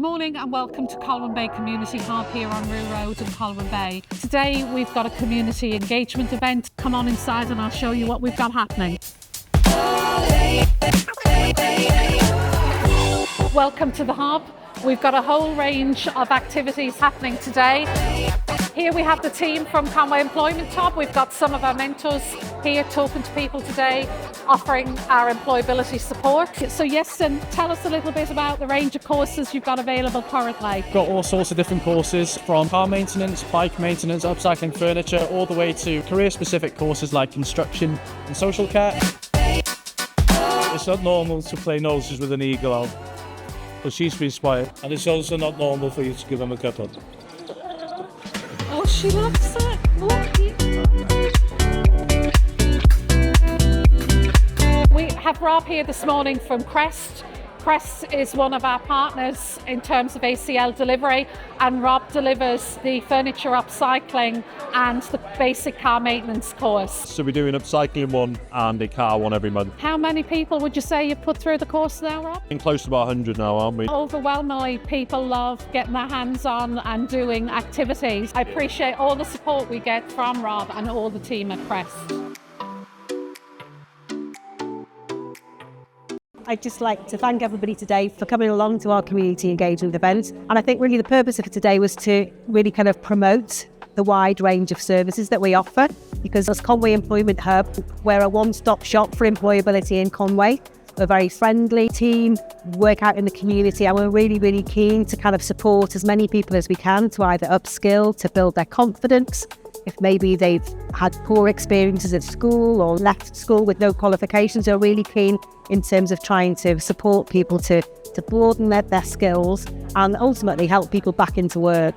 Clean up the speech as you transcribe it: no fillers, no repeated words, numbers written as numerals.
Good morning and welcome to Colwyn Bay Community Hub here on Rue Road in Colwyn Bay. Today we've got a community engagement event. Come on inside and I'll show you what we've got happening. Welcome to the Hub. We've got a whole range of activities happening today. Here we have the team from Conway Employment Hub. We've got some of our mentors here talking to people today, offering our employability support. So Yeston, tell us a little bit about the range of courses you've got available currently. Got all sorts of different courses from car maintenance, bike maintenance, upcycling furniture, all the way to career-specific courses like construction and social care. It's not normal to play noses with an eagle out, but she's been quiet. And it's also not normal for you to give him a cut on. Oh, she loves it. Look. We have Rob here this morning from Crest. Crest is one of our partners in terms of ACL delivery, and Rob delivers the furniture upcycling and the basic car maintenance course. So we're doing upcycling one and a car one every month. How many people would you say you've put through the course now, Rob? We're close to about 100 now, aren't we? Overwhelmingly, people love getting their hands on and doing activities. I appreciate all the support we get from Rob and all the team at Crest. I'd just like to thank everybody today for coming along to our community engagement event. And I think really the purpose of it today was to really kind of promote the wide range of services that we offer, because as Conway Employment Hub, we're a one-stop shop for employability in Conway. We're a very friendly team, work out in the community, and we're really keen to kind of support as many people as we can to either upskill, to build their confidence. If maybe they've had poor experiences at school or left school with no qualifications, we're really keen in terms of trying to support people to broaden their skills and ultimately help people back into work.